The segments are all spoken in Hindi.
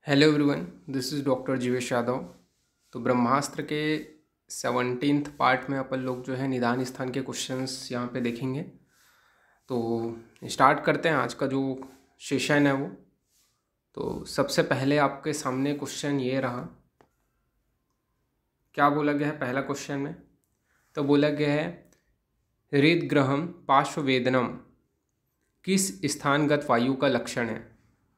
Hello everyone, this is doctor Jeevesh Yadav. तो ब्रह्मास्त्र के 17th पार्ट में अपन लोग जो है निदान स्थान के क्वेश्चंस यहाँ पे देखेंगे। तो स्टार्ट करते हैं आज का जो सेशन है वो। तो सबसे पहले आपके सामने क्वेश्चन ये रहा, क्या बोला गया है पहला क्वेश्चन में? तो बोला गया है हृदग्रहम पार्श्ववेदनम किस स्थानगत वायु का लक्षण है।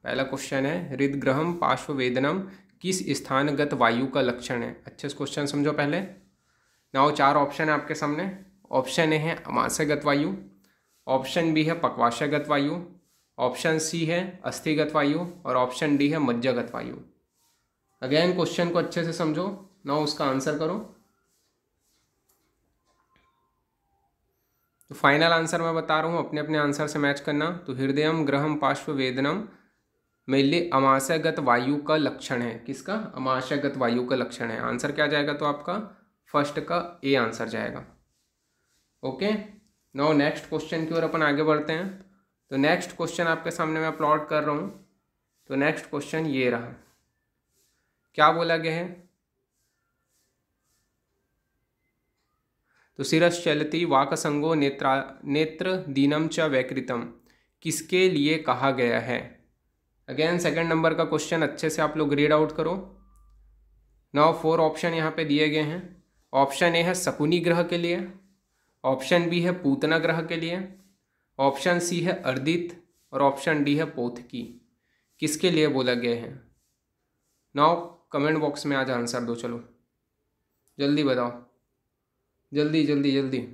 पहला क्वेश्चन है हृदग्रहम पार्श्ववेदनम किस स्थानगत वायु का लक्षण है। अच्छे से क्वेश्चन समझो पहले। नाउ 4 ऑप्शन है आपके सामने। ऑप्शन ए है अमाशयगत वायु, ऑप्शन बी है पक्वाशयगत वायु, ऑप्शन सी है अस्थिगत वायु और ऑप्शन डी है मज्जागत वायु। अगेन क्वेश्चन को अच्छे से समझो, नाउ उसका आंसर करो। तो फाइनल आंसर मैं बता रहा हूँ, अपने अपने आंसर से मैच करना। तो हृदयम ग्रहम पार्श्ववेदनम मेनली अमाशयगत वायु का लक्षण है। किसका? अमाशयगत वायु का लक्षण है। आंसर क्या जाएगा? तो आपका फर्स्ट का ए आंसर जाएगा। ओके, नाउ नेक्स्ट क्वेश्चन की ओर अपन आगे बढ़ते हैं। तो नेक्स्ट क्वेश्चन आपके सामने मैं प्लॉट कर रहा हूँ। तो नेक्स्ट क्वेश्चन ये रहा, क्या बोला गया है? तो शिरश्चलति वाकसंगो नेत्र दीनम च वैकृतम किसके लिए कहा गया है? अगेन सेकंड नंबर का क्वेश्चन अच्छे से आप लोग रीड आउट करो। नाउ 4 ऑप्शन यहाँ पे दिए गए हैं। ऑप्शन ए है शकुनी ग्रह के लिए, ऑप्शन बी है पूतना ग्रह के लिए, ऑप्शन सी है अर्दित और ऑप्शन डी है पौथकी। किसके लिए बोला गया है? नाउ कमेंट बॉक्स में आज आंसर दो, चलो जल्दी बताओ, जल्दी जल्दी जल्दी।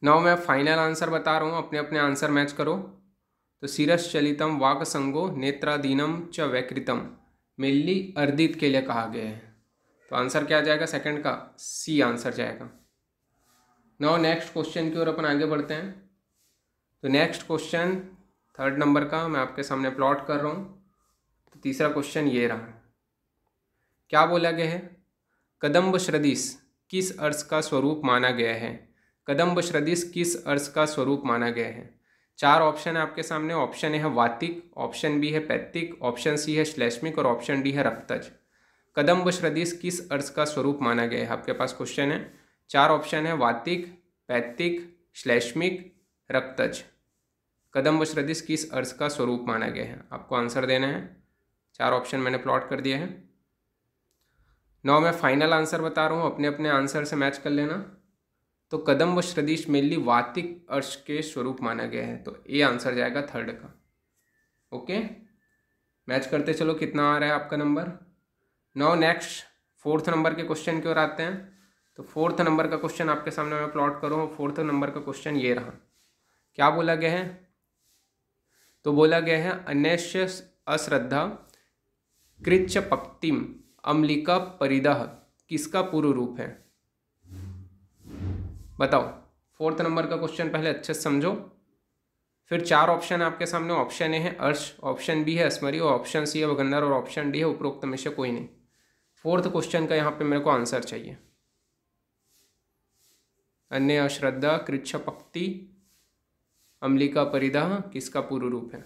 नाउ मैं फाइनल आंसर बता रहा हूँ, अपने अपने आंसर मैच करो। तो शिरश्चलितम वाकसंगो नेत्रादीनम च वैकृतम मेनली अर्दित के लिए कहा गया है। तो आंसर क्या जाएगा? सेकंड का सी आंसर जाएगा। नाउ नेक्स्ट क्वेश्चन की ओर अपन आगे बढ़ते हैं। तो नेक्स्ट क्वेश्चन 3rd नंबर का मैं आपके सामने प्लॉट कर रहा हूँ। तो तीसरा क्वेश्चन ये रहा, क्या बोला गया है? कदम्ब श्रदिश किस अर्श का स्वरूप माना गया है? कदम्ब श्रदिश किस अर्श का स्वरूप माना गया है? 4 ऑप्शन है आपके सामने। ऑप्शन ए है वातिक, ऑप्शन बी है पैत्तिक, ऑप्शन सी है श्लेष्मिक और ऑप्शन डी है रक्तज। कदम्ब श्रदिश किस अर्श का स्वरूप माना गया है? आपके पास क्वेश्चन है, 4 ऑप्शन है, वातिक, पैत्तिक, श्लेष्मिक, रक्तज। कदम्ब श्रदिश किस अर्श का स्वरूप माना गया है? आपको आंसर देना है। 4 ऑप्शन मैंने प्लॉट कर दिया है। नाउ मैं फाइनल आंसर बता रहा हूँ, अपने अपने आंसर से मैच कर लेना। तो कदम्ब श्रदिश मेनली वातिक अर्श के स्वरूप माना गया है। तो ए आंसर जाएगा 3rd का। ओके, मैच करते चलो, कितना आ रहा है आपका number. Now next 4th number के क्वेश्चन की ओर आते हैं। तो 4th नंबर का क्वेश्चन आपके सामने मैं प्लॉट करूँ। 4th नंबर का क्वेश्चन ये रहा, क्या बोला गया है? तो बोला गया है अन्यस्य अश्रद्धा कृच्छ पक्तिम अम्लिका परिदह किसका पूर्व रूप है? बताओ। 4th नंबर का क्वेश्चन पहले अच्छे से समझो। फिर 4 ऑप्शन आपके सामने। ऑप्शन ए है अर्श, ऑप्शन बी है अस्मरी और ऑप्शन सी है वगंधर और ऑप्शन डी है उपरोक्त में से कोई नहीं। 4th क्वेश्चन का यहाँ पे मेरे को आंसर चाहिए। अन्य अश्रद्धा कृच्छ पक्ति अम्लिका परिदह किसका पूर्व रूप है?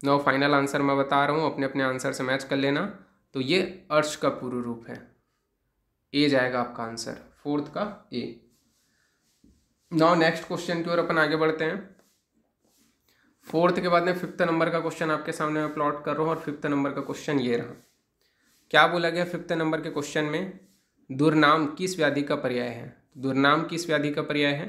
नो फाइनल आंसर मैं बता रहा हूँ, अपने अपने आंसर से मैच कर लेना। तो ये अर्श का पूर्व रूप है। ए जाएगा आपका आंसर, 4th का ए। नाउ नेक्स्ट क्वेश्चन की ओर अपन आगे बढ़ते हैं। 4th के बाद में 5th नंबर का क्वेश्चन आपके सामने मैं प्लॉट कर रहा हूँ और 5th नंबर का क्वेश्चन ये रहा, क्या बोला गया 5th नंबर के क्वेश्चन में? दुर्नाम किस व्याधि का पर्याय है? दुर्नाम किस व्याधि का पर्याय है?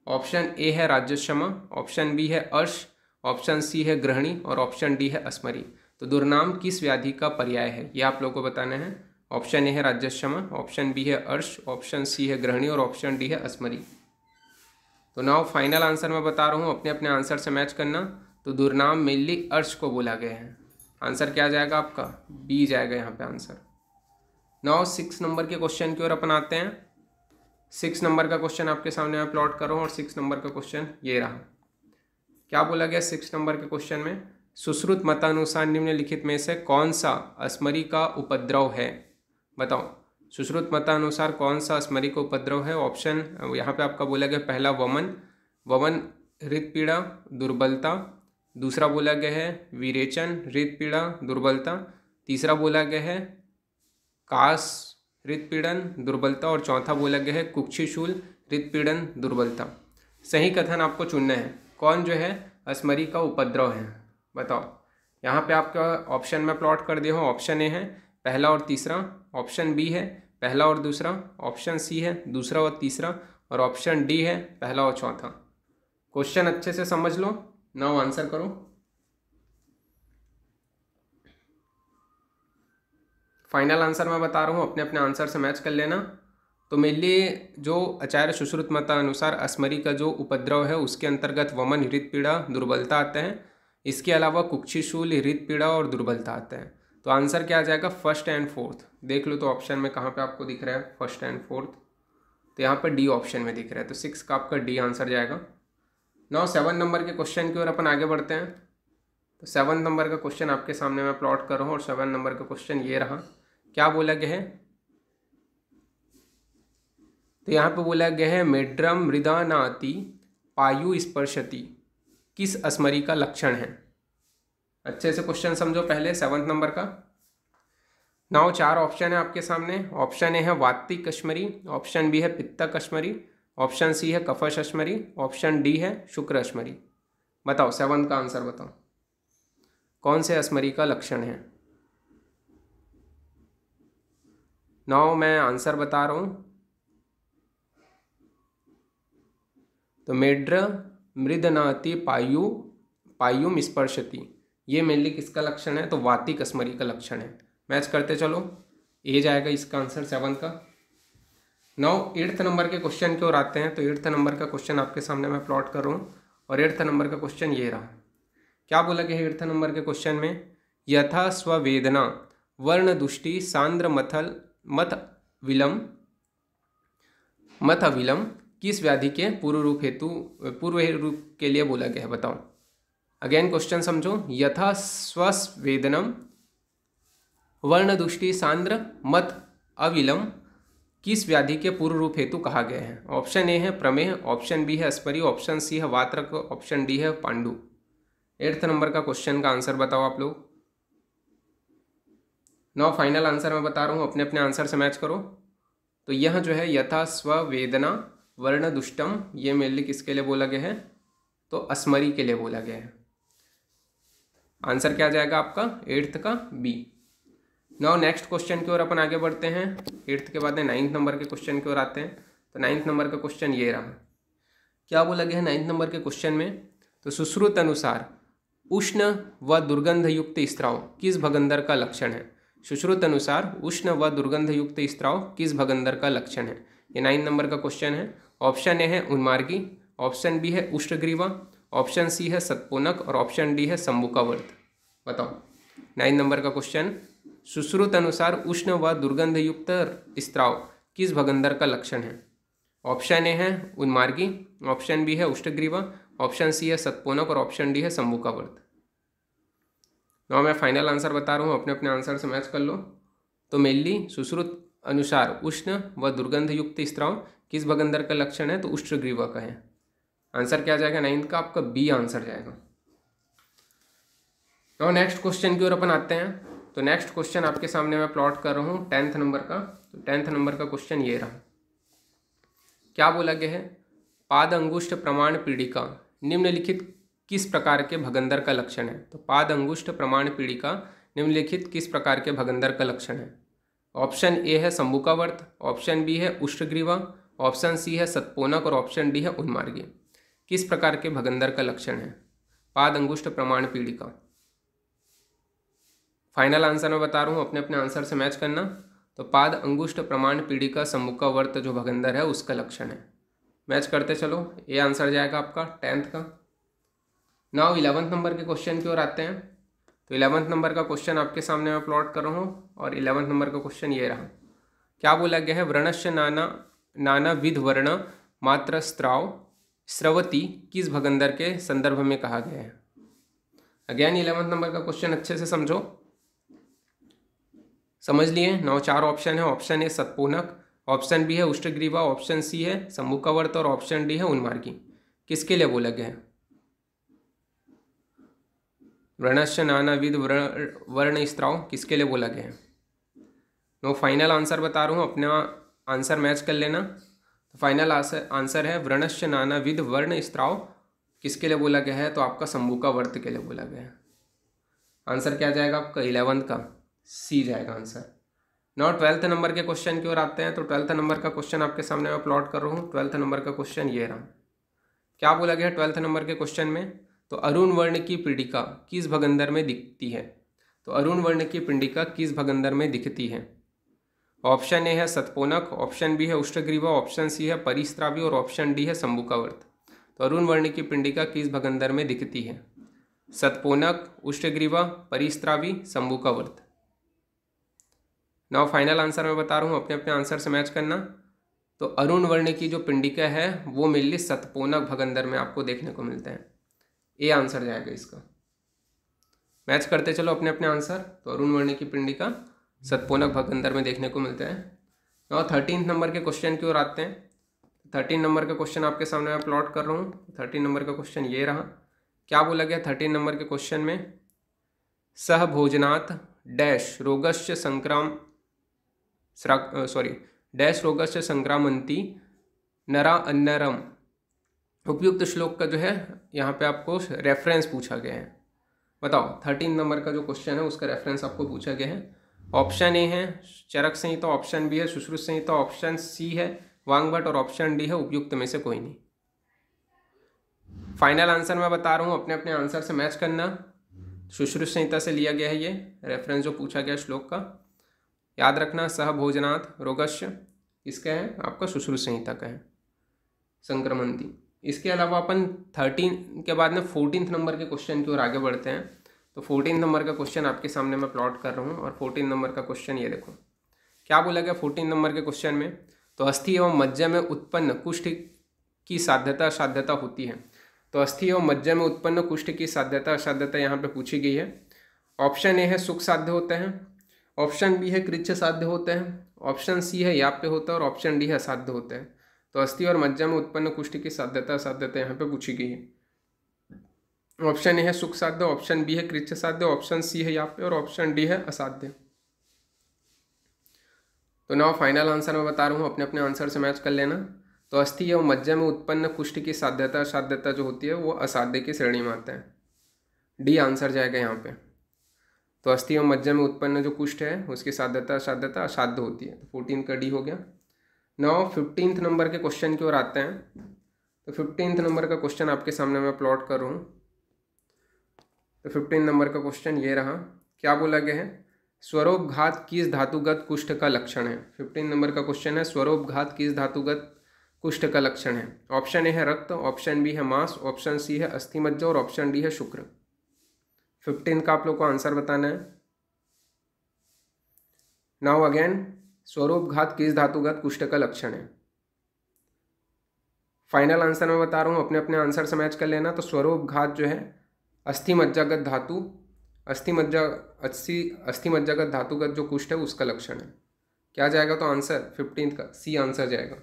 ऑप्शन ए है राज्यक्षमा, ऑप्शन बी है अर्श, ऑप्शन सी है ग्रहणी और ऑप्शन डी है अस्मरी। तो दुर्नाम किस व्याधि का पर्याय है, ये आप लोगों को बताना है। ऑप्शन ए है राज्यक्षमा, ऑप्शन बी है अर्श, ऑप्शन सी है ग्रहणी और ऑप्शन डी है अस्मरी। तो नाउ फाइनल आंसर मैं बता रहा हूँ, अपने अपने आंसर से मैच करना। तो दुर्नाम मेनली अर्श को बोला गया है। आंसर क्या जाएगा आपका? बी जाएगा यहाँ पे आंसर। नाउ 6 नंबर के क्वेश्चन की ओर अपन आते हैं। 6 नंबर का क्वेश्चन आपके सामने मैं प्लॉट कर रहा हूँ और 6 नंबर का क्वेश्चन ये रहा, क्या बोला गया 6 नंबर के क्वेश्चन में? सुश्रुत मतानुसार निम्नलिखित में से कौन सा अस्मरी का उपद्रव है? बताओ, सुश्रुत मतानुसार कौन सा अस्मरी का उपद्रव है? ऑप्शन यहाँ पे आपका बोला गया, पहला वमन, हृदपीड़ा, दुर्बलता, दूसरा बोला गया है विरेचन हृदपीड़ा दुर्बलता, तीसरा बोला गया है कास हृदपीड़न दुर्बलता और चौथा बोला गया है कुक्षिशूल हृदपीड़न दुर्बलता। सही कथन आपको चुनना है, कौन जो है अस्मरी का उपद्रव है, बताओ। यहाँ पे आपका ऑप्शन में प्लॉट कर दिया हूँ। ऑप्शन ए है पहला और तीसरा, ऑप्शन बी है पहला और दूसरा, ऑप्शन सी है दूसरा और तीसरा, और ऑप्शन डी है पहला और चौथा। क्वेश्चन अच्छे से समझ लो, नाउ आंसर करो। फाइनल आंसर मैं बता रहा हूँ, अपने अपने आंसर से मैच कर लेना। तो मेनली जो आचार्य सुश्रुत मतानुसार अस्मरी का जो उपद्रव है उसके अंतर्गत वमन हृदपीड़ा दुर्बलता आते हैं। इसके अलावा कुक्षिशूल हृदपीड़ा और दुर्बलता आते हैं। तो आंसर क्या आ जाएगा, फर्स्ट एंड फोर्थ। देख लो तो ऑप्शन में कहाँ पे आपको दिख रहा है फर्स्ट एंड फोर्थ, तो यहाँ पर डी ऑप्शन में दिख रहा है, तो 6 का आपका डी आंसर जाएगा। नाउ 7 नंबर के क्वेश्चन की ओर अपन आगे बढ़ते हैं। तो 7 नंबर का क्वेश्चन आपके सामने मैं प्लॉट कर रहा हूँ और 7 नंबर का क्वेश्चन ये रहा। क्या बोला गया है, तो यहाँ पे बोला गया है मेड्रम मृदा नाति पायु स्पर्शति किस अस्मरी का लक्षण है। अच्छे से क्वेश्चन समझो पहले 7 नंबर का। नाउ 4 ऑप्शन है आपके सामने। ऑप्शन ए है वात्तिक अश्मरी, ऑप्शन बी है पित्तक अश्मरी, ऑप्शन सी है कफश अश्मरी, ऑप्शन डी है शुक्र अश्मरी। बताओ 7 का आंसर बताओ, कौन से अश्मरी का लक्षण है। नाउ मैं आंसर बता रहा हूँ। तो मेड्र मृदनाति पायुम स्पर्शति, ये मेनली किसका लक्षण है, तो वातिक अस्मरी का लक्षण है। मैच करते चलो, ए जाएगा इसका आंसर 7 का। नाउ 8th नंबर के क्वेश्चन की ओर आते हैं। तो 8th नंबर का क्वेश्चन आपके सामने मैं प्लॉट कर रहा हूँ और 8th नंबर का क्वेश्चन ये रहा। क्या बोला गया है 8th नंबर के क्वेश्चन में, यथा स्ववेदना वर्ण दुष्टि सांद्र मथ अविलम किस व्याधि के पूर्व रूप के लिए बोला गया है, बताओ। अगेन क्वेश्चन समझो, यथा स्ववेदनम वर्ण दुष्टि सांद्र मथ अविलम किस व्याधि के पूर्व रूप हेतु कहा गया है। ऑप्शन ए है प्रमेह, ऑप्शन बी है अस्परी, ऑप्शन सी है वात्रक, ऑप्शन डी है पांडु। 8th नंबर का क्वेश्चन का आंसर बताओ आप लोग। नाउ फाइनल आंसर मैं बता रहा हूँ, अपने अपने आंसर से मैच करो। तो यह जो है यथा स्ववेदना वर्ण दुष्टम, ये मेनली किसके लिए बोला गया है, तो अस्मरी के लिए बोला गया है। आंसर क्या जाएगा आपका 8th का बी। नाउ नेक्स्ट क्वेश्चन की ओर अपन आगे बढ़ते हैं। 8th के बाद 9th नंबर के क्वेश्चन की ओर आते हैं। तो 9th नंबर का क्वेश्चन ये रहा। क्या बोला गया है 9th नंबर के क्वेश्चन में, तो सुश्रुत अनुसार उष्ण व दुर्गंध युक्त स्त्राव किस भगंदर का लक्षण है। सुश्रुत अनुसार उष्ण व दुर्गंध युक्त स्त्राव किस भगंदर का लक्षण है, ये 9 नंबर का क्वेश्चन है। ऑप्शन ए है उन्मार्गी, ऑप्शन बी है उष्टग्रीवा, ऑप्शन सी है सतपोनक और ऑप्शन डी है संबुकावर्त। बताओ 9 नंबर का क्वेश्चन, सुश्रुत अनुसार उष्ण व दुर्गंध युक्त स्त्राव किस भगंदर का लक्षण है। ऑप्शन ए है उन्मार्गी, ऑप्शन बी है उष्टग्रीवा, ऑप्शन सी है सतपोनक और ऑप्शन डी है संबुकावर्त। नाउ मैं फाइनल आंसर बता रहा हूँ, अपने अपने आंसर से मैच कर लो। तो मेनली सुश्रुत अनुसार उष्ण व दुर्गंध युक्त स्त्राव किस भगंदर का लक्षण है, तो उष्टग्रीवा का है। आंसर क्या जाएगा 9th का आपका बी आंसर जाएगा। नाउ नेक्स्ट क्वेश्चन की ओर अपन आते हैं। तो नेक्स्ट क्वेश्चन आपके सामने मैं प्लॉट कर रहा हूँ 10th नंबर का। तो 10th नंबर का क्वेश्चन ये रहा। क्या बोला गया है, पाद अंगुष्ठ प्रमाण पीड़िका निम्नलिखित किस प्रकार के भगंदर का लक्षण है। तो पाद अंगुष्ठ प्रमाण पीड़िका निम्नलिखित किस प्रकार के भगंदर का लक्षण है। ऑप्शन ए है संबुकावर्त, ऑप्शन बी है उष्टग्रीवा, ऑप्शन सी है सतपोनक और ऑप्शन डी है उन्मार्गी। किस प्रकार के भगंदर का लक्षण है पाद अंगुष्ठ प्रमाण पीड़िका। फाइनल आंसर मैं बता रहा हूँ, अपने अपने आंसर से मैच करना। तो पाद अंगुष्ठ प्रमाण पीड़िका संबुकावर्त जो भगंदर है उसका लक्षण है। मैच करते चलो, ये आंसर जाएगा आपका 10th का। नाउ 11th नंबर के क्वेश्चन की ओर आते हैं। तो 11th नंबर का क्वेश्चन आपके सामने मैं प्लॉट कर रहा हूँ और 11th नंबर का क्वेश्चन ये रहा। क्या बोला गया है, व्रणस्य नाना विध वर्ण मात्र स्रवती किस भगंदर के संदर्भ में कहा गया है। अगेन 11th नंबर का क्वेश्चन अच्छे से समझो, समझ लिए। नाउ 4 ऑप्शन है। ऑप्शन ए सतपोनक, ऑप्शन बी है उष्टग्रीवा, ऑप्शन सी है संबुकावर्त और ऑप्शन डी है उन्मार्गी। किसके लिए बोला गया है। वर्णस्य नानाविध वर्ण स्त्राव किसके लिए बोला गया है? नो फाइनल आंसर बता रहा हूँ, अपना आंसर मैच कर लेना। तो फाइनल आंसर है वर्णस्य नानाविध वर्ण स्त्राव किसके लिए बोला गया है? तो आपका संभूका वर्त के लिए बोला गया है। आंसर क्या जाएगा आपका 11th का सी जाएगा आंसर। नौ 12th नंबर के क्वेश्चन की ओर आते हैं। तो 12th नंबर का क्वेश्चन आपके सामने मैं प्लॉट कर रहा हूँ। 12th नंबर का क्वेश्चन ये रहा। क्या बोला गया 12th नंबर के क्वेश्चन में? तो अरुण वर्ण की पिंडिका किस भगंदर में दिखती है? तो अरुण वर्ण की पिंडिका किस भगंदर में दिखती है? ऑप्शन ए है सतपोनक, ऑप्शन बी है उष्टग्रीवा, ऑप्शन सी है परिस्रावी और ऑप्शन डी है संभुकावर्त। तो अरुण वर्ण की पिंडिका किस भगंदर में दिखती है? सतपोनक, उष्टग्रीवा, परिस्रावी, संभुकावर्त। नाउ फाइनल आंसर मैं बता रहा हूँ, अपने अपने आंसर से मैच करना। तो अरुण वर्ण की जो पिंडिका है वो मेनली सतपोनक भगंदर में आपको देखने को मिलते हैं। ए आंसर जाएगा इसका। मैच करते चलो अपने अपने आंसर। तो अरुण वर्ण की पिंडिका सतपोनक भगंदर में देखने को मिलते हैं। नाउ 13 नंबर के क्वेश्चन की ओर आते हैं। 13 नंबर का क्वेश्चन आपके सामने मैं प्लॉट कर रहा हूँ। 13 नंबर का क्वेश्चन ये रहा। क्या बोला गया 13 नंबर के क्वेश्चन में? सह भोजनात् डैश रोगस्य डैश रोगस्य संक्रामंती नरा अन्नरम। उपयुक्त श्लोक का जो है यहाँ पे आपको रेफरेंस पूछा गया है। बताओ 13 नंबर का जो क्वेश्चन है उसका रेफरेंस आपको पूछा गया है। ऑप्शन ए है चरक संहिता, ऑप्शन बी है सुश्रुत संहिता, ऑप्शन सी है वांगभट और ऑप्शन डी है उपयुक्त में से कोई नहीं। फाइनल आंसर मैं बता रहा हूँ, अपने अपने आंसर से मैच करना। सुश्रुत संहिता से लिया गया है ये रेफरेंस जो पूछा गया श्लोक का। याद रखना सह भोजनात् रोगस्य इसका है आपका सुश्रुत संहिता का है संक्रमंती। इसके अलावा अपन 13 के बाद में 14 नंबर के क्वेश्चन की ओर आगे बढ़ते हैं। तो 14 नंबर का क्वेश्चन आपके सामने मैं प्लॉट कर रहा हूँ और 14 नंबर का क्वेश्चन ये देखो। क्या बोला गया 14 नंबर के क्वेश्चन में? तो अस्थि एवं मज्जा में उत्पन्न कुष्ठ की साध्यता असाध्यता होती है। तो अस्थि एवं मज्जा में उत्पन्न कुष्ठ की साध्यता असाध्यता यहाँ पे पूछी गई है। ऑप्शन ए है सुख साध्य होते हैं, ऑप्शन बी है कृच्छ साध्य होते हैं, ऑप्शन सी है याप्य होता है और ऑप्शन डी है असाध्य होते हैं। तो अस्थि और मज्जा में उत्पन्न कुष्ठ की साध्यता असाध्यता यहाँ पे पूछी गई है। ऑप्शन ए है सुख साध्य, ऑप्शन बी है कृच्छ साध्य, ऑप्शन सी है याप्य और ऑप्शन डी है असाध्य। तो नाउ फाइनल आंसर मैं बता रहा हूँ, अपने अपने आंसर से मैच कर लेना। तो अस्थि एवं मज्जा में उत्पन्न कुष्ठ की साध्यता असाध्यता जो होती है वो असाध्य की श्रेणी में आता है। डी आंसर जाएगा यहाँ पे। तो अस्थि एवं मज्जा में उत्पन्न जो कुष्ठ है उसकी साध्यता असाध्यता असाध्य होती है। तो 14 का डी हो गया। नाउ 15 नंबर के क्वेश्चन की ओर आते हैं। तो 15 नंबर का क्वेश्चन आपके सामने मैं प्लॉट कर रहा हूँ। तो 15 नंबर का क्वेश्चन ये रहा। क्या बोला गया है? स्वरोपघात किस धातुगत कुष्ठ का लक्षण है? 15 नंबर का क्वेश्चन है स्वरोपघात किस धातुगत कुष्ठ का लक्षण है। ऑप्शन ए है रक्त, ऑप्शन बी है मांस, ऑप्शन सी है अस्थिमज्जा और ऑप्शन डी है शुक्र। 15 का आप लोग को आंसर बताना है। नाउ अगेन स्वरोपघात किस धातुगत कुष्ठ का लक्षण है। फाइनल आंसर मैं बता रहा हूँ, अपने अपने आंसर से मैच कर लेना। तो स्वरोपघात जो है अस्थिमज्जागत धातु अस्थिमज्जागत धातुगत जो कुष्ठ है उसका लक्षण है। क्या जाएगा तो आंसर 15 का सी आंसर जाएगा।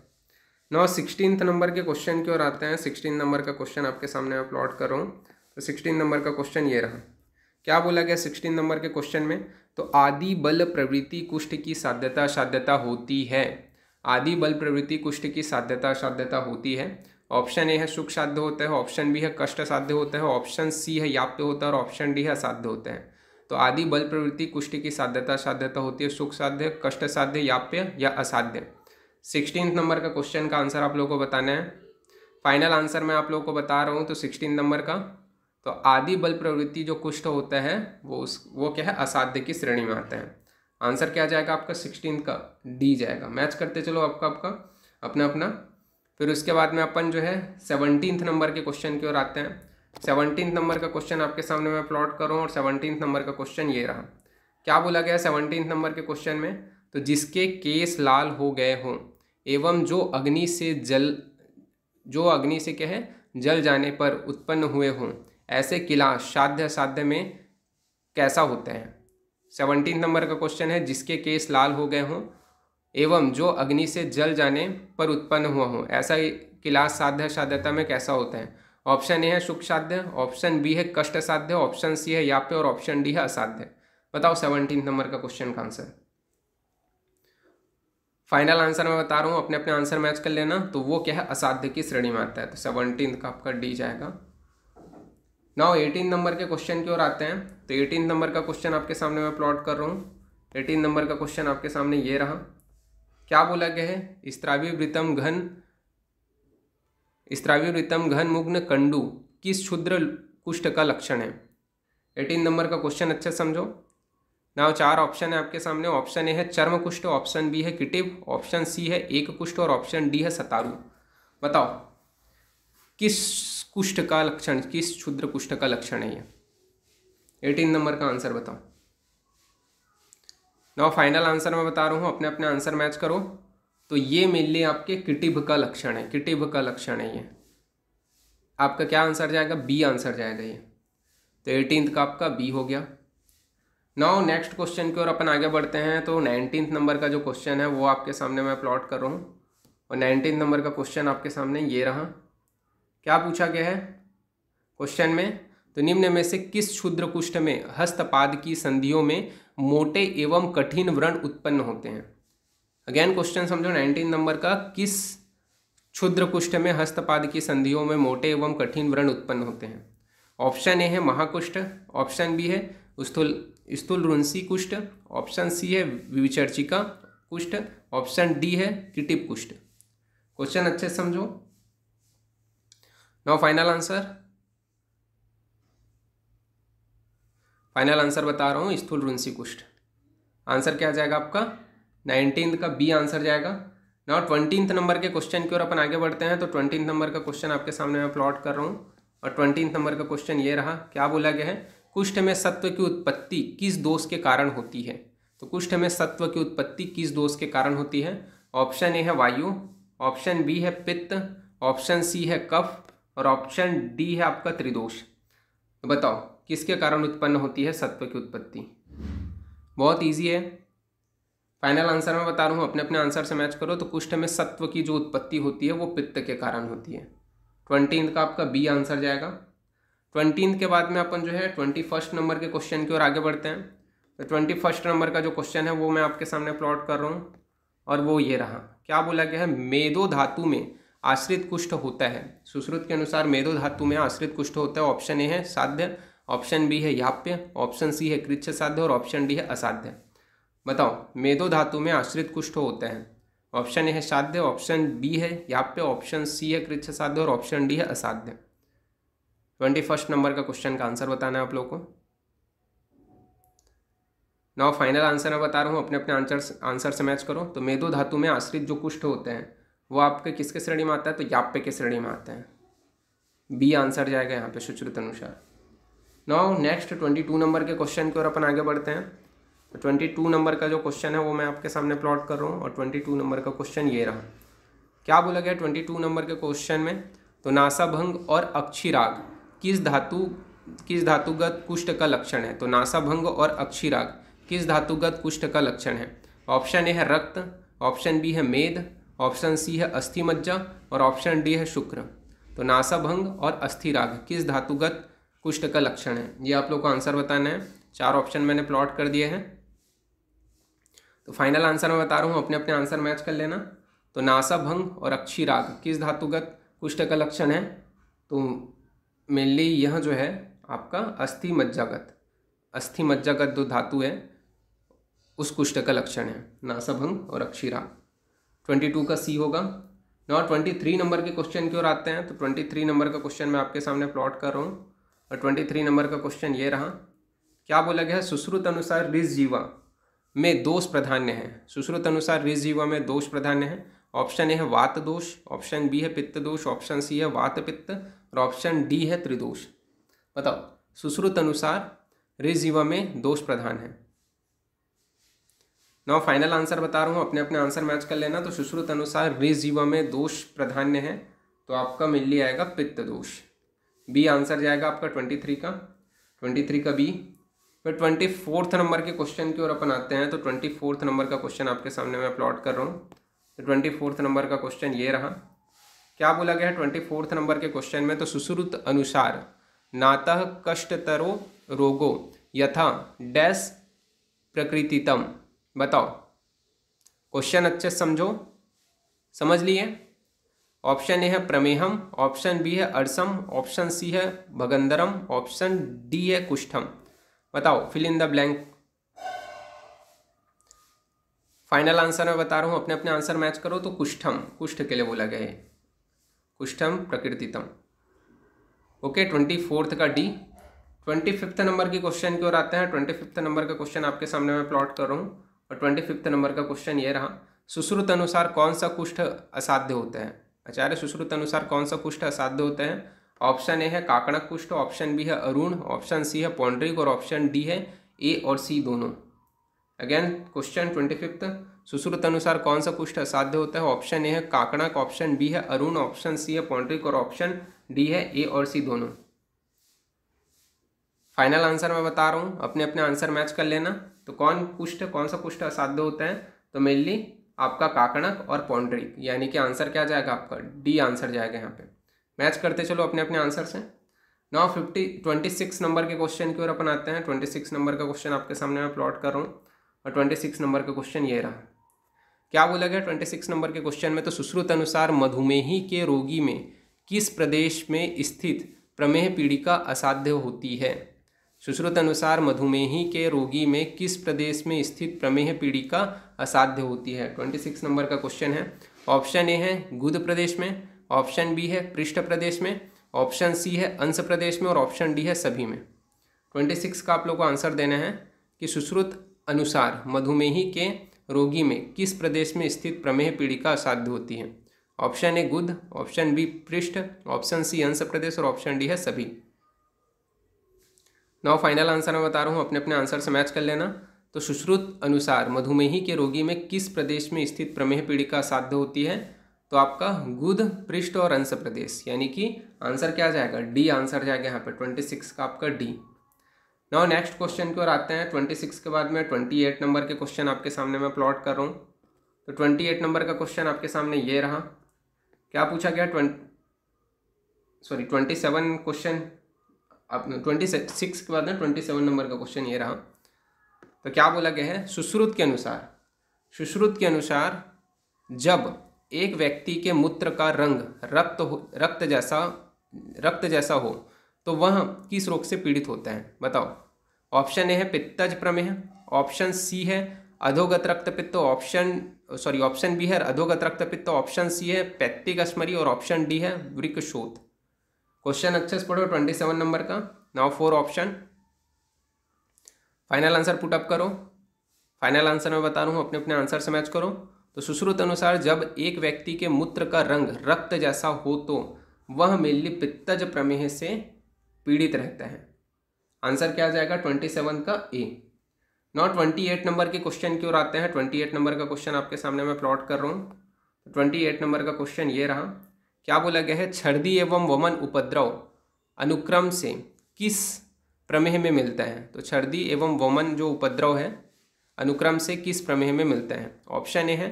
नाउ 16 नंबर के क्वेश्चन की ओर आते हैं। 16 नंबर का क्वेश्चन आपके सामने मैं प्लॉट कर रहा हूँ। तो 16 नंबर का क्वेश्चन ये रहा। क्या बोला गया 16 नंबर के क्वेश्चन में? तो आदि बल प्रवृत्ति कुष्ठ की साध्यता असाध्यता होती है। आदि बल प्रवृत्ति कुष्ठ की साध्यता असाध्यता होती है। ऑप्शन ए है सुख साध्य होता है, ऑप्शन बी है कष्ट साध्य होता है, ऑप्शन सी है याप्य होता है और ऑप्शन डी है असाध्य होता है। तो आदि बल प्रवृत्ति कुष्ठ की साध्यता असाध्यता होती है सुख साध्य, कष्ट साध्य, याप्य या असाध्य। 16 नंबर का क्वेश्चन का आंसर आप लोगों को बताना है। फाइनल आंसर मैं आप लोगों को बता रहा हूँ। तो 16 नंबर का तो आदि बल प्रवृत्ति जो कुष्ठ होता है वो क्या है असाध्य की श्रेणी में आता है। आंसर क्या जाएगा आपका 16 का डी जाएगा। मैच करते चलो आपका अपना अपना। फिर उसके बाद में अपन जो है 17 नंबर के क्वेश्चन की ओर आते हैं। 17 नंबर का क्वेश्चन आपके सामने मैं प्लॉट करूँ और 17 नंबर का क्वेश्चन ये रहा। क्या बोला गया 17 नंबर के क्वेश्चन में? तो जिसके केस लाल हो गए हों एवं जो अग्नि से क्या है जल जाने पर उत्पन्न हुए हों ऐसे किलाश साध्य असाध्य में कैसा होते हैं। 17 नंबर का क्वेश्चन है जिसके केस लाल हो गए हों एवं जो अग्नि से जल जाने पर उत्पन्न हुआ हो ऐसा किलास साध्य असाध्यता में कैसा होता है। ऑप्शन ए है सुख साध्य, ऑप्शन बी है कष्ट साध्य, ऑप्शन सी है याप्य और ऑप्शन डी है असाध्य। बताओ 17 नंबर का क्वेश्चन का आंसर। फाइनल आंसर मैं बता रहा हूँ, अपने अपने आंसर मैच कर लेना। तो वो क्या है, असाध्य की श्रेणी में आता है। तो 17 का आपका डी जाएगा। नाउ 18 नंबर के क्वेश्चन की ओर आते हैं। तो 18 नंबर का क्वेश्चन आपके सामने मैं प्लॉट कर रहा हूँ। 18 नंबर का क्वेश्चन आपके सामने ये रहा। क्या बोला गया है, स्त्राविवृतम घन मुग्न कंडु किस क्षुद्र कुष्ठ का लक्षण है। 18 नंबर का क्वेश्चन अच्छे समझो। नाउ 4 ऑप्शन है आपके सामने। ऑप्शन ए है चर्म कुष्ठ, ऑप्शन बी है किटिव, ऑप्शन सी है एक कुष्ठ और ऑप्शन डी है सतारू। बताओ किस कुष्ठ का लक्षण, किस क्षुद्र कुष्ठ का लक्षण है ये। 18 नंबर का आंसर बताओ। नाउ फाइनल आंसर मैं बता रहा हूँ, अपने अपने आंसर मैच करो। तो ये मेनली आपके किटिव का लक्षण है, किटिव का लक्षण है ये। आपका क्या आंसर जाएगा, बी आंसर जाएगा ये। तो 18 का आपका बी हो गया। नाउ नेक्स्ट क्वेश्चन की ओर अपन आगे बढ़ते हैं। तो 19 नंबर का जो क्वेश्चन है वो आपके सामने मैं प्लॉट कर रहा हूँ। और 19 नंबर का क्वेश्चन आपके सामने ये रहा। क्या पूछा गया है क्वेश्चन में, तो निम्न में से किस क्षुद्र कुष्ठ में हस्तपाद की संधियों में मोटे एवं कठिन व्रण उत्पन्न होते हैं। अगेन क्वेश्चन समझो 19 नंबर का, किस क्षुद्र कुष्ठ में हस्तपाद की संधियों में मोटे एवं कठिन व्रण उत्पन्न होते हैं। ऑप्शन ए है महाकुष्ठ, ऑप्शन बी है स्थूलरुंसी कुष्ठ, ऑप्शन सी है विचर्चिका कुष्ठ, ऑप्शन डी है किटिप कुष्ठ। क्वेश्चन अच्छे से समझो। नाउ फाइनल आंसर बता रहा हूँ, स्थूलरुंसी कुष्ठ। आंसर क्या जाएगा आपका, 19 का बी आंसर जाएगा। नाउ 20 नंबर के क्वेश्चन की ओर अपन आगे बढ़ते हैं। तो 20 नंबर का क्वेश्चन आपके सामने मैं प्लॉट कर रहा हूँ। और 20 नंबर का क्वेश्चन ये रहा। क्या बोला गया है, कुष्ठ में सत्व की उत्पत्ति किस दोष के कारण होती है। तो कुष्ठ में सत्व की उत्पत्ति किस दोष के कारण होती है। ऑप्शन ए है वायु, ऑप्शन बी है पित्त, ऑप्शन सी है कफ और ऑप्शन डी है आपका त्रिदोष। तो बताओ किसके कारण उत्पन्न होती है सत्व की उत्पत्ति। बहुत ईजी है। फाइनल आंसर मैं बता रहा हूँ, अपने अपने आंसर से मैच करो। तो कुष्ठ में सत्व की जो उत्पत्ति होती है वो पित्त के कारण होती है। 20 का आपका बी आंसर जाएगा। 20 के बाद में अपन जो है 21 नंबर के क्वेश्चन की ओर आगे बढ़ते हैं। तो 21 नंबर का जो क्वेश्चन है वो मैं आपके सामने प्लॉट कर रहा हूँ। और वो ये रहा। क्या बोला गया है, मेदो धातु में आश्रित कुष्ठ होता है। सुश्रुत के अनुसार मेदो धातु में आश्रित कुष्ठ होता है। ऑप्शन ए है साध्य, ऑप्शन बी है याप्य, ऑप्शन सी है कृच्छ साध्य और ऑप्शन डी है असाध्य। बताओ मेदो धातु में आश्रित कुष्ठ होता है। ऑप्शन ए है साध्य, ऑप्शन बी है याप्य, ऑप्शन सी है कृच्छ साध्य और ऑप्शन डी है असाध्य। 21 नंबर का क्वेश्चन का आंसर बताना है आप लोगों को। नाउ फाइनल आंसर मैं बता रहा हूँ, अपने अपने आंसर से मैच करो। तो मेदो धातु में आश्रित जो कुष्ठ होते हैं वो आपके किसके श्रेणी में आता है, तो याप्य के श्रेणी में आता है। बी आंसर जाएगा यहाँ पे सुश्रुत अनुसार। नाउ नेक्स्ट 22 नंबर के क्वेश्चन की ओर अपन आगे बढ़ते हैं। तो 22 नंबर का जो क्वेश्चन है वो मैं आपके सामने प्लॉट कर रहा हूँ। और 22 नंबर का क्वेश्चन ये रहा। क्या बोला गया 22 नंबर के क्वेश्चन में, तो नासाभंग और अक्षीराग किस धातुगत कुष्ठ का लक्षण है। तो नासाभंग और अक्षीराग किस धातुगत कुष्ठ का लक्षण है। ऑप्शन ए है रक्त, ऑप्शन बी है मेद, ऑप्शन सी है अस्थि मज्जा और ऑप्शन डी है शुक्र। तो नासाभंग और अस्थिराग किस धातुगत कुष्ठ का लक्षण है, ये आप लोग को आंसर बताना है। 4 ऑप्शन मैंने प्लॉट कर दिए हैं। तो फाइनल आंसर मैं बता रहा हूँ, अपने अपने आंसर मैच कर लेना। तो नासाभंग और अक्षीराग किस धातुगत कुष्ठ का लक्षण है। तो मेनली यह जो है आपका अस्थि मज्जागत जो धातु है उस कुष्ठ का लक्षण है नासाभंग और अक्षीराग। 22 का सी होगा। और 23 नंबर के क्वेश्चन की ओर आते हैं। तो 23 नंबर का क्वेश्चन मैं आपके सामने प्लॉट कर रहा हूँ। और 23 नंबर का क्वेश्चन ये रहा। क्या बोला गया है, सुश्रुत अनुसार ऋषजीवा में दोष प्राधान्य है। सुश्रुत अनुसार ऋषजीवा में दोष प्राधान्य है। ऑप्शन ए है वात दोष, ऑप्शन बी है पित्त दोष, ऑप्शन सी है वात पित्त और ऑप्शन डी है त्रिदोष। बताओ सुश्रुत अनुसार ऋषजीवा में दोष प्रधान है। नाउ फाइनल आंसर बता रहा हूँ, अपने अपने आंसर मैच कर लेना। तो सुश्रुत अनुसार ऋषजीवा में दोष प्राधान्य है तो आपका मिल आएगा पित्त दोष। बी आंसर जाएगा आपका 23 का बी। फिर 24 नंबर के क्वेश्चन की ओर अपन आते हैं। तो 24 नंबर का क्वेश्चन आपके सामने मैं प्लॉट कर रहा हूँ। तो 24 नंबर का क्वेश्चन ये रहा। क्या बोला गया है 24 नंबर के क्वेश्चन में? तो सुश्रुत अनुसार नातः कष्टतरो रोगो यथा डैश प्रकृतितम। बताओ, क्वेश्चन अच्छे से समझो, समझ लिए? ऑप्शन ए है प्रमेहम, ऑप्शन बी है अर्सम, ऑप्शन सी है भगंदरम, ऑप्शन डी है कुष्ठम। बताओ, fill in the blank. Final answer मैं बता रहा हूँ, अपने अपने आंसर मैच करो। तो कुष्ठम, कुष्ठ के लिए बोला गया है, कुष्ठम प्रकृतितम। ओके, 24 का डी। 25 नंबर के क्वेश्चन की ओर आते हैं। 25 नंबर का क्वेश्चन आपके सामने मैं प्लॉट कर रहा हूँ और 25 नंबर का क्वेश्चन ये रहा। सुश्रुत अनुसार कौन सा कुष्ठ असाध्य होता है? आचार्य, सुश्रुत अनुसार कौन सा कुष्ठ असाध्य होता है? ऑप्शन ए है काकणक कुष्ठ, ऑप्शन बी है अरुण, ऑप्शन सी है पौंड्रिक और ऑप्शन डी है ए और सी दोनों। अगेन क्वेश्चन 25, सुश्रुत अनुसार कौन सा कुष्ठ असाध्य होता है? ऑप्शन ए है काकणक, ऑप्शन बी है अरुण, ऑप्शन सी है पौंड्रिक और ऑप्शन डी है ए और सी दोनों। फाइनल आंसर मैं बता रहा हूँ, अपने अपने आंसर मैच कर लेना। तो कौन सा कुष्ठ असाध्य होता है? तो मेनली आपका काकणक और पौंड्रिक, यानी कि आंसर क्या जाएगा आपका? डी आंसर जाएगा यहाँ पे। मैच करते चलो अपने अपने आंसर से। नाउ 26 नंबर के क्वेश्चन की ओर अपन आते हैं। 26 नंबर का क्वेश्चन आपके सामने मैं प्लॉट कर रहा हूँ और 26 नंबर का क्वेश्चन ये रहा। क्या बोला गया 26 नंबर के क्वेश्चन में? तो सुश्रुत अनुसार मधुमेही के रोगी में किस प्रदेश में स्थित प्रमेह पीड़िका असाध्य होती है? सुश्रुत अनुसार मधुमेही के रोगी में किस प्रदेश में स्थित प्रमेह पीड़िका असाध्य होती है? 26 नंबर का क्वेश्चन है। ऑप्शन ए है गुद प्रदेश में, ऑप्शन बी है पृष्ठ प्रदेश में, ऑप्शन सी है अंश प्रदेश में और ऑप्शन डी है सभी में। 26 का आप लोग को आंसर देना है कि सुश्रुत अनुसार मधुमेही के रोगी में किस प्रदेश में स्थित प्रमेह पीड़िका असाध्य होती है? ऑप्शन ए गुद, ऑप्शन बी पृष्ठ, ऑप्शन सी अंश प्रदेश और ऑप्शन डी है सभी। नाउ फाइनल आंसर मैं बता रहा हूँ, अपने अपने आंसर से मैच कर लेना। तो सुश्रुत अनुसार मधुमेही के रोगी में किस प्रदेश में स्थित प्रमेह पीड़िका असाध्य होती है? तो आपका गुद, पृष्ठ और अंश प्रदेश, यानी कि आंसर क्या जाएगा? डी आंसर जाएगा यहाँ पे 26 का आपका डी। नाउ नेक्स्ट क्वेश्चन की ओर आते हैं। 26 के बाद में 28 नंबर के क्वेश्चन आपके सामने मैं प्लॉट कर रहा हूँ। तो 28 नंबर का क्वेश्चन आपके सामने ये रहा। क्या पूछा गया? 27 क्वेश्चन, अब 26 के बाद में 27 नंबर का क्वेश्चन ये रहा। तो क्या बोला गया है? सुश्रुत के अनुसार जब एक व्यक्ति के मूत्र का रंग रक्त जैसा हो तो वह किस रोग से पीड़ित होता है? बताओ। ऑप्शन ए है पित्तज प्रमेह, ऑप्शन सी है अधोगत रक्तपित्त, ऑप्शन बी है अधोगत रक्तपित्त, ऑप्शन सी है पैत्तिक अश्मरी और ऑप्शन डी है वृक्कशोथ। क्वेश्चन अच्छे से पढ़ो 27 नंबर का। Now 4 option. Final answer put up करो। फाइनल आंसर मैं बता रहा हूँ, अपने अपने आंसर से मैच करो। तो सुश्रुत अनुसार जब एक व्यक्ति के मूत्र का रंग रक्त जैसा हो तो वह मेनली पित्तज प्रमेह से पीड़ित रहता है। आंसर क्या जाएगा 27 का ए। नाउ 28 नंबर के क्वेश्चन की ओर आते हैं। 28 नंबर का क्वेश्चन आपके सामने मैं प्लॉट कर रहा हूँ। तो 28 नंबर का क्वेश्चन ये रहा। क्या बोला गया है? छर्दी एवं वमन उपद्रव अनुक्रम से किस प्रमेह में मिलता है? तो छर्दी एवं वमन जो उपद्रव है अनुक्रम से किस प्रमेह में मिलता है? ऑप्शन ए है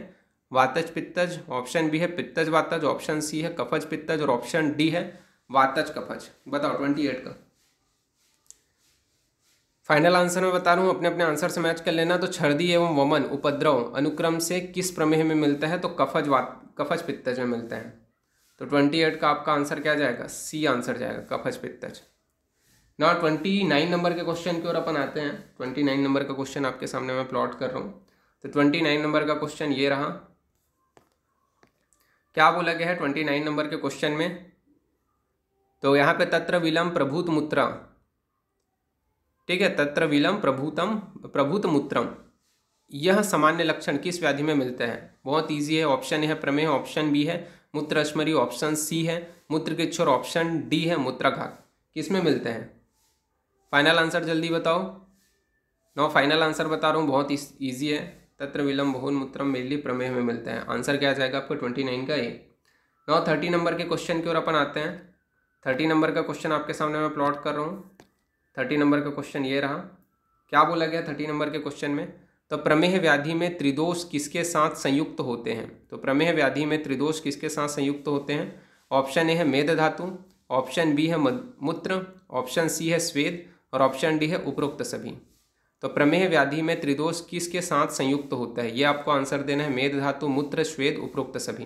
वातज पित्तज, ऑप्शन बी है पित्तज वातज, ऑप्शन सी है कफज पित्तज और ऑप्शन डी है वातज कफज। बताओ 28 का फाइनल आंसर मैं बता रहा हूँ, अपने अपने आंसर से मैच कर लेना। तो छर्दी एवं वमन उपद्रव अनुक्रम से किस प्रमेह में मिलता है? तो कफज पित्तज में मिलता है। तो 28 का आपका आंसर क्या जाएगा? सी आंसर जाएगा कफज पित्तज। नाउ 29 नंबर के क्वेश्चन की ओर अपन आते हैं। 29 नंबर का क्वेश्चन आपके सामने मैं प्लॉट कर रहा हूँ। तो 29 नंबर का क्वेश्चन ये रहा। क्या बोला गया है 29 नंबर के क्वेश्चन में? तो यहाँ पे तत्र विलम प्रभूत मूत्र, ठीक है, तत्र विलम प्रभूत मूत्रम, यह सामान्य लक्षण किस व्याधि में मिलता है? बहुत इजी है। ऑप्शन ए है प्रमेह, ऑप्शन बी है मूत्र अश्मरी, ऑप्शन सी है मूत्रकिच्छ और ऑप्शन डी है मूत्राघात। किस में मिलते हैं? फाइनल आंसर जल्दी बताओ। नो फाइनल आंसर बता रहा हूँ, बहुत ईजी है। तत्र विलम बहुल मूत्रम मेनली प्रमेह में मिलता है। आंसर क्या जाएगा आपका 29 का ए। नो 30 नंबर के क्वेश्चन की ओर अपन आते हैं। 30 नंबर का क्वेश्चन आपके सामने मैं प्लॉट कर रहा हूँ। 30 नंबर का क्वेश्चन ये रहा। क्या बोला गया 30 नंबर के क्वेश्चन में? तो प्रमेह व्याधि में त्रिदोष किसके साथ संयुक्त होते हैं? तो प्रमेह व्याधि में त्रिदोष किसके साथ संयुक्त होते हैं? ऑप्शन ए है मेद धातु, ऑप्शन बी है मूत्र, ऑप्शन सी है स्वेद और ऑप्शन डी है उपरोक्त सभी। तो प्रमेह व्याधि में त्रिदोष किसके साथ संयुक्त होता है, ये आपको आंसर देना है, मेद धातु, मूत्र, स्वेद, उपरोक्त सभी।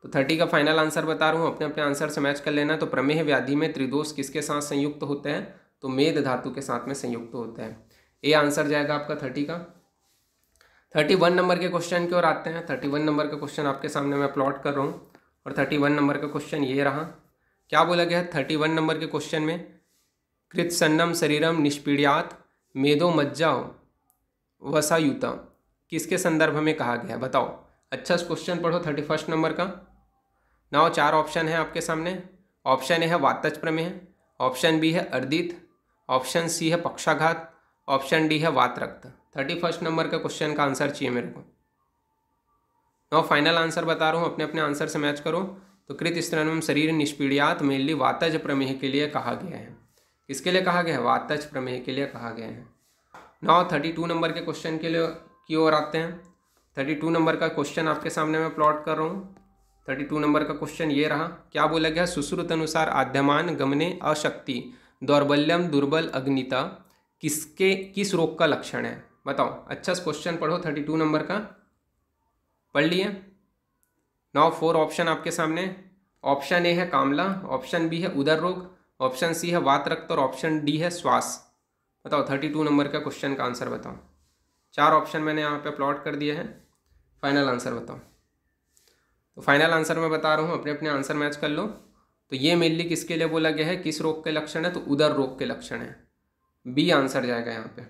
तो 30 का फाइनल आंसर बता रहा हूँ, अपने अपने आंसर से मैच कर लेना। तो प्रमेह व्याधि में त्रिदोष किसके साथ संयुक्त होते हैं, तो मेद धातु के साथ में संयुक्त होता है। ये आंसर जाएगा आपका 30 का। 31 नंबर के क्वेश्चन की ओर आते हैं। 31 नंबर का क्वेश्चन आपके सामने मैं प्लॉट कर रहा हूँ और 31 नंबर का क्वेश्चन ये रहा। क्या बोला गया है 31 नंबर के क्वेश्चन में, कृतसन्नम शरीरम निष्पीड्यात मेदो मज्जा वसायुता किसके संदर्भ में कहा गया है, बताओ। अच्छा क्वेश्चन पढ़ो 31 नंबर का। नाउ 4 ऑप्शन है आपके सामने। ऑप्शन ए है वातज प्रमेह, ऑप्शन बी है अर्दित, ऑप्शन सी है पक्षाघात, ऑप्शन डी है वात रक्त। 31 नंबर का क्वेश्चन का आंसर चाहिए मेरे को। नाउ फाइनल आंसर बता रहा हूँ, अपने अपने आंसर से मैच करो। तो कृतस्तनम शरीर निष्पीड्यात मेनली वातज प्रमेह के लिए कहा गया है। किसके लिए कहा गया है, वातज प्रमेह के लिए कहा गया है। नाउ 32 नंबर के क्वेश्चन के लिए की ओर आते हैं। 32 नंबर का क्वेश्चन आपके सामने मैं प्लॉट कर रहा हूँ। 32 नंबर का क्वेश्चन ये रहा। क्या बोला गया, सुश्रुत अनुसार आद्यमान गमने अशक्ति दौर्बल्यम दुर्बल अग्निता किस रोग का लक्षण है, बताओ। अच्छा क्वेश्चन पढ़ो 32 नंबर का, पढ़ लिए। नाउ 4 ऑप्शन आपके सामने। ऑप्शन ए है कामला, ऑप्शन बी है उदर रोग, ऑप्शन सी है वात रक्त और ऑप्शन डी है श्वास। बताओ 32 नंबर का क्वेश्चन का आंसर बताओ। 4 ऑप्शन मैंने यहाँ पे प्लॉट कर दिए हैं, फाइनल आंसर बताओ। तो फाइनल आंसर मैं बता रहा हूँ, अपने अपने आंसर मैच कर लो। तो ये मेनली किसके लिए बोला गया है, किस रोग के लक्षण है, तो उदर रोग के लक्षण है। बी आंसर जाएगा यहाँ पे।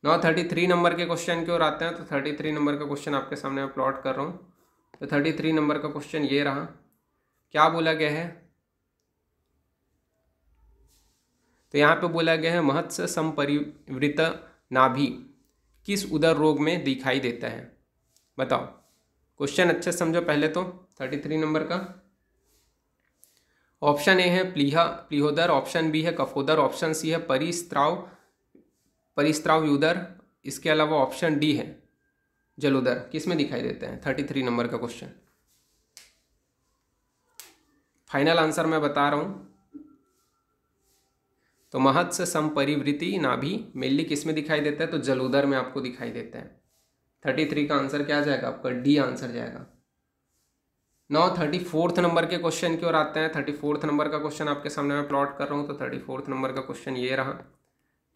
नाउ 33 नंबर के क्वेश्चन की ओर आते हैं। तो 33 नंबर का क्वेश्चन आपके सामने मैं प्लॉट कर रहा हूँ। तो 33 नंबर का क्वेश्चन ये रहा। क्या बोला गया है, तो यहाँ पे बोला गया है महत्स संपरिवृत नाभि किस उदर रोग में दिखाई देता है, बताओ। क्वेश्चन अच्छे समझो पहले तो 33 नंबर का। ऑप्शन ए है प्लीहोदर, ऑप्शन बी है कफोदर, ऑप्शन सी है परिस्त्राव उदर, इसके अलावा ऑप्शन डी है जलोदर। किस में दिखाई देते हैं, 33 नंबर का क्वेश्चन। फाइनल आंसर मैं बता रहा हूँ। तो महत्स संपरिवृति नाभि मेनली किस में दिखाई देता है, तो जलोदर में आपको दिखाई देता है। 33 का आंसर क्या जाएगा आपका, डी आंसर जाएगा। नाउ 34 नंबर के क्वेश्चन की ओर आते हैं। 34 नंबर का क्वेश्चन आपके सामने मैं प्लॉट कर रहा हूँ। तो 34 नंबर का क्वेश्चन ये रहा।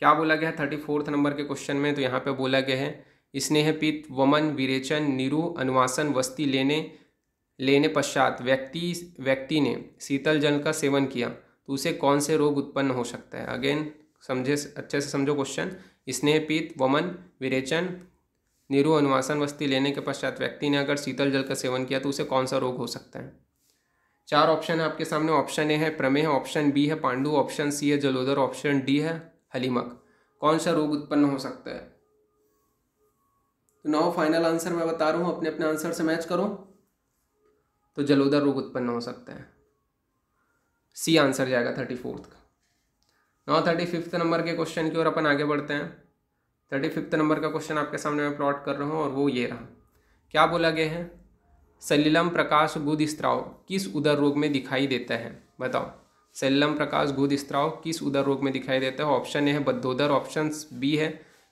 क्या बोला गया है 34 नंबर के क्वेश्चन में, तो यहाँ पे बोला गया है स्नेह पित्त वमन विरेचन निरु अनुवासन वस्ती लेने पश्चात व्यक्ति ने शीतल जल का सेवन किया तो उसे कौन से रोग उत्पन्न हो सकता है। अगेन समझे, अच्छे से समझो क्वेश्चन। स्नेह पित्त वमन विरेचन निरु अनुवासन वस्ती लेने के पश्चात व्यक्ति ने अगर शीतल जल का सेवन किया तो उसे कौन सा रोग हो सकता है। 4 ऑप्शन है आपके सामने। ऑप्शन ए है प्रमेह, ऑप्शन बी है पांडु, ऑप्शन सी है जलोदर, ऑप्शन डी है हलीमक। कौन सा रोग उत्पन्न हो सकता है, तो नाउ फाइनल आंसर मैं बता रहा हूँ, अपने अपने आंसर से मैच करो। तो जलोदर रोग उत्पन्न हो सकता है, सी आंसर जाएगा 34 का। नाउ 35 नंबर के क्वेश्चन की ओर अपन आगे बढ़ते हैं। 35 नंबर का क्वेश्चन आपके सामने मैं प्लॉट कर रहा हूँ और वो ये रहा। क्या बोला गया है, सलिलम प्रकाश गुद स्त्राव किस उदर रोग में दिखाई देता है, बताओ। सलिलम प्रकाश गुद स्त्राव किस उदर रोग में दिखाई देता है। ऑप्शन ए है बद्धोदर, ऑप्शन बी है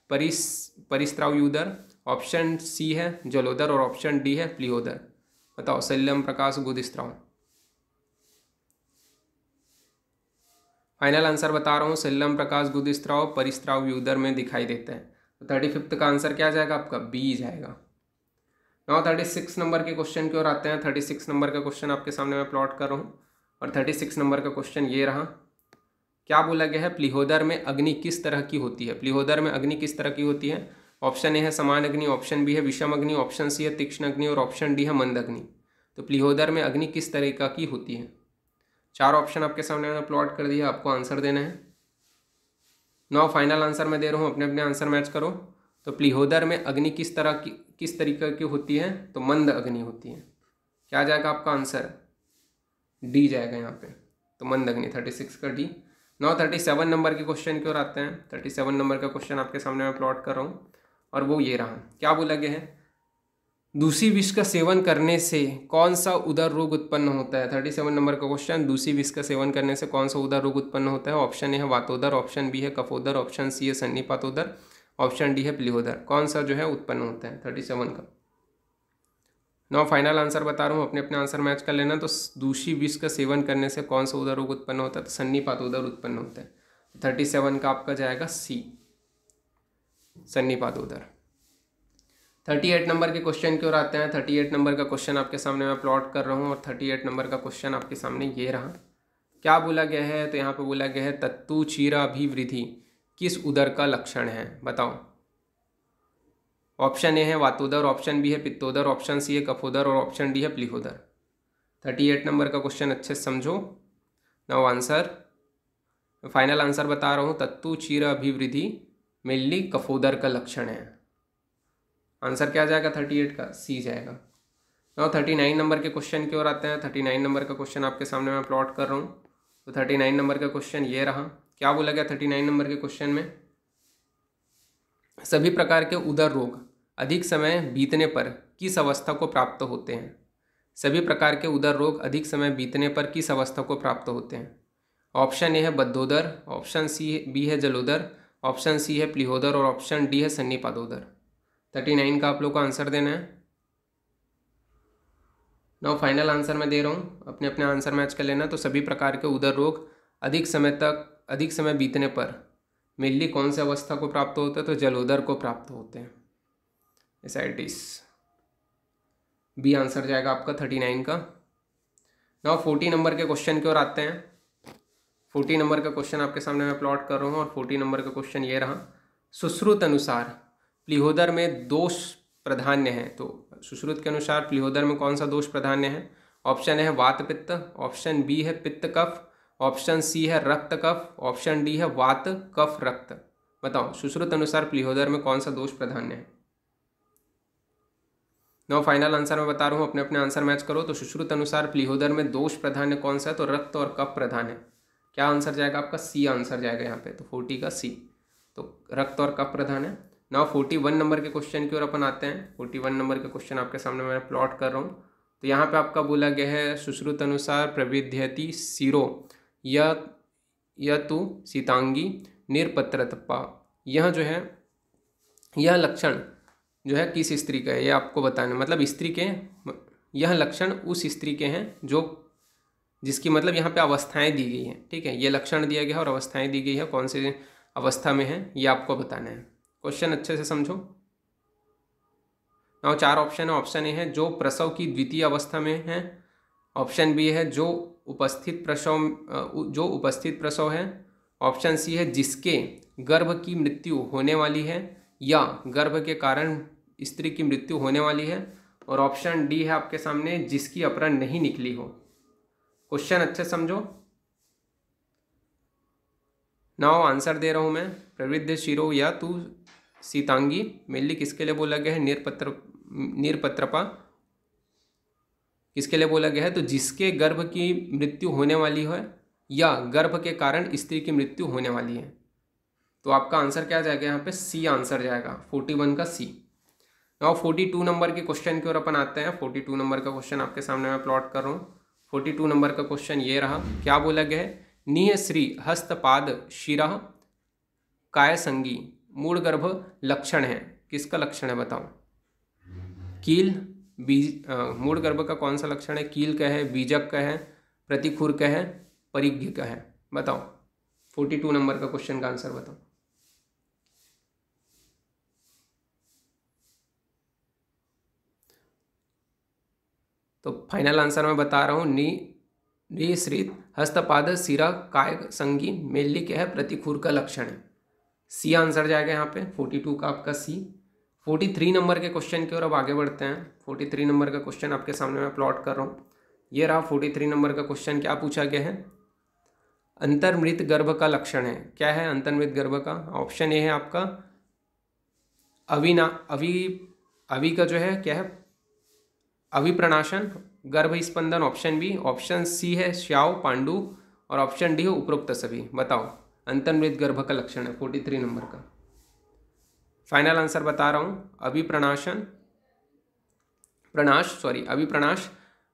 परिस्त्राव उदर, ऑप्शन सी है जलोदर और ऑप्शन डी है प्लीहोदर। बताओ सलिलम प्रकाश गुद स्त्राव। फाइनल आंसर बता रहा हूँ, सलिलम प्रकाश गुद स्त्राव परिस्त्राव उदर में दिखाई देता है। तो 35 का आंसर क्या जाएगा आपका, बी जाएगा। नाउ 36 नंबर के क्वेश्चन की ओर आते हैं। 36 नंबर का क्वेश्चन आपके सामने मैं प्लॉट कर रहा हूँ और 36 नंबर का क्वेश्चन ये रहा। क्या बोला गया है, प्लीहोदर में अग्नि किस तरह की होती है। प्लीहोदर में अग्नि किस तरह की होती है। ऑप्शन ए है समान अग्नि, ऑप्शन बी है विषम अग्नि, ऑप्शन सी है तीक्ष्ण अग्नि और ऑप्शन डी है मंद अग्नि। तो प्लीहोदर में अग्नि किस तरीका की होती है। 4 ऑप्शन आपके सामने मैंने प्लॉट कर दिया, आपको आंसर देना है। नाउ फाइनल आंसर मैं दे रहा हूँ, अपने अपने आंसर मैच करो। तो प्लीहोदर में अग्नि किस तरीके की होती है, तो मंद अग्नि होती है। क्या जाएगा आपका आंसर, डी जाएगा यहाँ पे। तो मंद अग्नि 36 का डी। नाउ 37 नंबर के क्वेश्चन की ओर आते हैं। 37 नंबर का क्वेश्चन आपके सामने मैं प्लॉट कर रहा हूँ और वो ये रहा। क्या बोला गया है, दूषी विष का सेवन करने से कौन सा उदर रोग उत्पन्न होता है? 37 नंबर का क्वेश्चन, दूषी विष का सेवन करने से कौन सा उदर रोग उत्पन्न होता है? ऑप्शन ए है वातोदर, ऑप्शन बी है कफोदर, ऑप्शन सी है सन्निपातोदर, ऑप्शन डी है प्लीहोदर। कौन सा जो है उत्पन्न होता है 37 का? नौ फाइनल आंसर बता रहा हूँ, अपने अपने आंसर मैच कर लेना। तो दूषी विष का सेवन करने से कौन सा उदर रोग उत्पन्न होता है? तो सन्निपातोदर उत्पन्न होता है। 37 का आपका जाएगा सी, सन्निपातोदर। 38 नंबर के क्वेश्चन की ओर आते हैं। 38 नंबर का क्वेश्चन आपके सामने मैं प्लॉट कर रहा हूँ और 38 नंबर का क्वेश्चन आपके सामने ये रहा। क्या बोला गया है? तो यहाँ पे बोला गया है तत्तु क्षीराभिवृद्धि किस उदर का लक्षण है? बताओ। ऑप्शन ए है वातोदर, ऑप्शन बी है पित्तोदर, ऑप्शन सी है कफोदर और ऑप्शन डी है प्लीहोदर। 38 नंबर का क्वेश्चन अच्छे से समझो। नाउ आंसर, फाइनल आंसर बता रहा हूँ, तत्तु क्षीराभिवृद्धि मेनली कफोदर का लक्षण है। आंसर क्या जाएगा 38 का? सी जाएगा। नाउ 39 नंबर के क्वेश्चन की ओर आते हैं। 39 नंबर का क्वेश्चन आपके सामने मैं प्लॉट कर रहा हूँ। तो 39 नंबर का क्वेश्चन ये रहा। क्या बोला गया 39 नंबर के क्वेश्चन में? सभी प्रकार के उदर रोग अधिक समय बीतने पर किस अवस्था को प्राप्त होते हैं? सभी प्रकार के उदर रोग अधिक समय बीतने पर किस अवस्था को प्राप्त होते हैं? ऑप्शन ए है बद्धोदर, ऑप्शन सी बी है जलोदर, ऑप्शन सी है प्लीहोदर और ऑप्शन डी है सन्निपातोदर। 39 का आप लोग को आंसर देना है। नाउ फाइनल आंसर मैं दे रहा हूँ, अपने अपने आंसर मैच कर लेना। तो सभी प्रकार के उदर रोग अधिक समय बीतने पर मेनली कौन से अवस्था को प्राप्त होते हैं? तो जलोदर को प्राप्त होते हैं। एसाइटिस, बी आंसर जाएगा आपका 39 का। नाउ 40 नंबर के क्वेश्चन की ओर आते हैं। 40 नंबर का क्वेश्चन आपके सामने मैं प्लॉट कर रहा हूँ और 40 नंबर का क्वेश्चन ये रहा। सुश्रुत अनुसार प्लीहोदर में दोष प्राधान्य है। तो सुश्रुत के अनुसार प्लीहोदर में कौन सा दोष प्राधान्य है? ऑप्शन ए है वात पित्त, ऑप्शन बी है पित्त कफ, ऑप्शन सी है रक्त कफ, ऑप्शन डी है वात कफ रक्त। बताओ, सुश्रुत अनुसार प्लीहोदर में कौन सा दोष प्राधान्य है? नो फाइनल आंसर मैं बता रहा हूँ, अपने अपने आंसर मैच करो। तो सुश्रुत अनुसार प्लीहोदर में दोष प्राधान्य कौन सा है? तो रक्त और कफ प्रधान है। क्या आंसर जाएगा आपका? सी आंसर जाएगा यहाँ पे। तो 40 का सी, तो रक्त और कफ प्रधान है। नाउ 41 नंबर के क्वेश्चन की ओर अपन आते हैं। 41 नंबर का क्वेश्चन आपके सामने मैं प्लॉट कर रहा हूँ। तो यहाँ पे आपका बोला गया है सुश्रुत अनुसार प्रविध्यति शिरो यह तु सीतांगी निरपत्रतपा। यह जो है, यह लक्षण जो है किस स्त्री का है ये आपको बताना। मतलब स्त्री के, यह लक्षण उस स्त्री के हैं जो जिसकी मतलब यहाँ पे अवस्थाएं दी गई हैं। ठीक है, ये लक्षण दिया गया है और अवस्थाएं दी गई है, कौन सी अवस्था में है ये आपको बताना है। क्वेश्चन अच्छे से समझो। नाउ 4 ऑप्शन है। ऑप्शन ए है जो प्रसव की द्वितीय अवस्था में है, ऑप्शन बी है जो उपस्थित प्रसव है, ऑप्शन सी है जिसके गर्भ की मृत्यु होने वाली है या गर्भ के कारण स्त्री की मृत्यु होने वाली है, और ऑप्शन डी है आपके सामने जिसकी अपहरण नहीं निकली हो। क्वेश्चन अच्छे समझो। नाउ आंसर दे रहा हूं मैं। प्रवृद्ध शिरो या तू सीतांगी मेनली किसके लिए बोला गया है? निरपत्रपा किसके लिए बोला गया है? तो जिसके गर्भ की मृत्यु होने वाली है या गर्भ के कारण स्त्री की मृत्यु होने वाली है। तो आपका आंसर क्या जाएगा यहाँ पे? सी आंसर जाएगा, 41 का सी। नाउ 42 नंबर के क्वेश्चन की ओर अपन आते हैं। 42 नंबर का क्वेश्चन आपके सामने मैं प्लॉट कर रहा हूँ। 42 नंबर का क्वेश्चन ये रहा। क्या बोला गया है? निह श्री हस्तपाद शिरः काय संगी मूल गर्भ लक्षण है। किसका लक्षण है बताओ? कील, बीज, मूल गर्भ का कौन सा लक्षण है? कील का है, बीजक का है, प्रतिखुर का है, परिघ्य का है? बताओ 42 नंबर का क्वेश्चन का आंसर बताओ। तो फाइनल आंसर मैं बता रहा हूँ, निश्रित हस्तपाद सिरा काय संगी मेनली क्या है? प्रतिखुर का लक्षण है। सी आंसर जाएगा यहाँ पे 42 का आपका सी। 43 नंबर के क्वेश्चन की ओर अब आगे बढ़ते हैं। 43 नंबर का क्वेश्चन आपके सामने मैं प्लॉट कर रहा हूँ। ये रहा 43 नंबर का क्वेश्चन। क्या पूछा गया है? अंतर्मृत गर्भ का लक्षण है। क्या है अंतर्मृत गर्भ का? ऑप्शन ए है आपका अवि का जो है क्या है? अभिप्रणाशन गर्भ स्पंदन, ऑप्शन बी। ऑप्शन सी है श्याव पांडु और ऑप्शन डी है उपरोक्त सभी। बताओ अंतर्मृत गर्भ का लक्षण है 43 नंबर का। फाइनल आंसर बता रहा हूँ, अभिप्रणाशन अभिप्रणाश,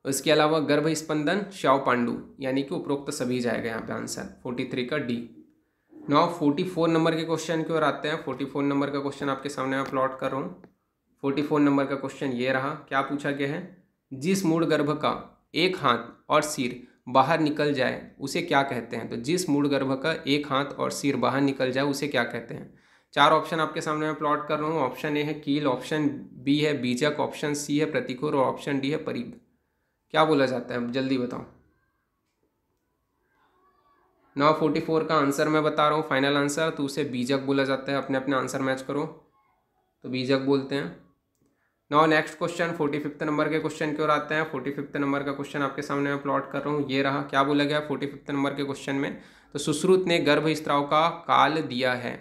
उसके अलावा गर्भ स्पंदन, श्याव पांडु, यानी कि उपरोक्त सभी जाएगा यहाँ पे आंसर 43 का डी। नाउ 44 नंबर के क्वेश्चन की ओर आते हैं। 44 नंबर का क्वेश्चन आपके सामने मैं प्लॉट कर रहा हूँ। 44 नंबर का क्वेश्चन ये रहा। क्या पूछा गया है? जिस मूढ़ गर्भ का एक हाथ और सिर बाहर निकल जाए उसे क्या कहते हैं? तो जिस मूढ़ गर्भ का एक हाथ और सिर बाहर निकल जाए उसे क्या कहते हैं? 4 ऑप्शन आपके सामने मैं प्लॉट कर रहा हूँ। ऑप्शन ए है कील, ऑप्शन बी है बीजक, ऑप्शन सी है प्रतिकूल और ऑप्शन डी है परिघ। क्या बोला जाता है? जल्दी बताओ। 44 का आंसर मैं बता रहा हूँ, फाइनल आंसर। तो उसे बीजक बोला जाता है। अपने अपने आंसर मैच करो, तो बीजक बोलते हैं। नाउ नेक्स्ट क्वेश्चन 45 नंबर के क्वेश्चन की ओर आते हैं। 45 नंबर का क्वेश्चन आपके सामने मैं प्लॉट कर रहा हूँ। ये रहा। क्या बोला गया 45 नंबर के क्वेश्चन में? तो सुश्रुत ने गर्भस्राव का काल दिया है।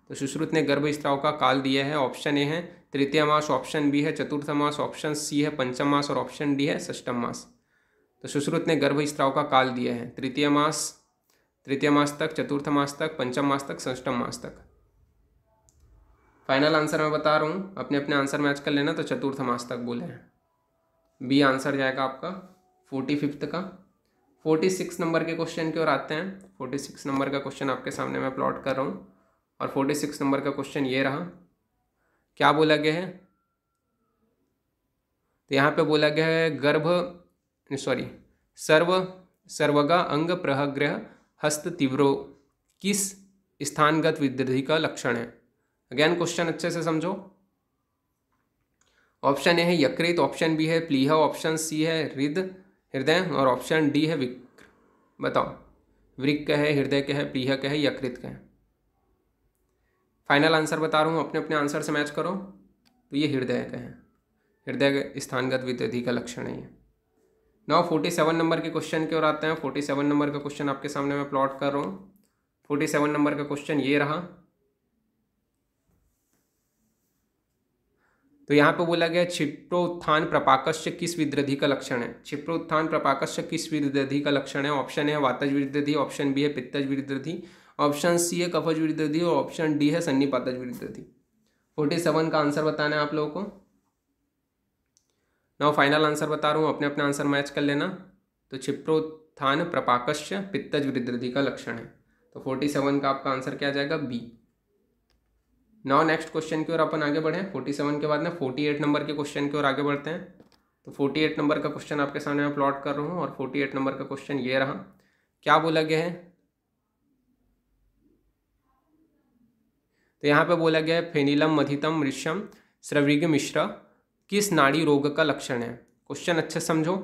तो सुश्रुत ने गर्भस्राव का काल दिया है। ऑप्शन ए है तृतीय मास, ऑप्शन बी है चतुर्थ मास, ऑप्शन सी है पंचम मास और ऑप्शन डी है षष्ठम मास। तो सुश्रुत ने गर्भस्राव का काल दिया है तृतीय मास तक, चतुर्थ मास तक, पंचम मास तक, षष्ठम मास तक। फाइनल आंसर मैं बता रहा हूँ, अपने अपने आंसर मैच कर लेना। तो चतुर्थ मास तक बोले हैं। बी आंसर जाएगा आपका 45 का। 46 नंबर के क्वेश्चन की ओर आते हैं। 46 नंबर का क्वेश्चन आपके सामने मैं प्लॉट कर रहा हूँ और 46 नंबर का क्वेश्चन ये रहा। क्या बोला गया है? तो यहाँ पे बोला गया है सर्वगा अंग प्रहग्रह हस्त तीव्रो किस स्थानगत विद्धि का लक्षण है? अगेन क्वेश्चन अच्छे से समझो। ऑप्शन ए है यकृत, ऑप्शन बी है प्लीहा, ऑप्शन सी है हृदय और ऑप्शन डी है विक्र। बताओ, वृक्क है, हृदय का है, प्लीहा का है, यकृत का है? फाइनल आंसर बता रहा हूँ, अपने अपने आंसर से मैच करो। तो ये हृदय का है। हृदय स्थानगत विद्धि का लक्षण है ये। नाउ 47 नंबर के क्वेश्चन की ओर आते हैं। 47 नंबर का क्वेश्चन आपके सामने मैं प्लॉट कर रहा हूँ। 47 नंबर का क्वेश्चन ये रहा। तो यहाँ पे बोला गया क्षिप्रोत्थान प्रपाकस्य किस विद्धि का लक्षण है? क्षिप्रोत्थान प्रपाकस्य किस विद्धि का लक्षण है? ऑप्शन ए है वातज विद्धि, ऑप्शन बी है पित्तज विद्धि, ऑप्शन सी है कफज विद्धि और ऑप्शन डी है सन्निपातज विद्धि। 47 का आंसर बताना है आप लोगों को। नाउ फाइनल आंसर बता रहा हूँ, अपने अपने आंसर मैच कर लेना। तो क्षिप्रोत्थान प्रपाकस्य पित्तज विद्धि का लक्षण है। तो 47 का आपका आंसर क्या जाएगा? बी। नाउ नेक्स्ट क्वेश्चन की ओर अपन आगे बढ़े। 47 के बाद में 48 नंबर के क्वेश्चन की ओर आगे बढ़ते हैं। तो 48 नंबर का क्वेश्चन आपके सामने मैं प्लॉट कर रहा हूँ और 48 नंबर का क्वेश्चन ये रहा। क्या बोला गया है? तो यहाँ पे बोला गया है फेनिलम मथितम मृषम स्रवृग मिश्र किस नाड़ी रोग का लक्षण है? क्वेश्चन अच्छे समझो।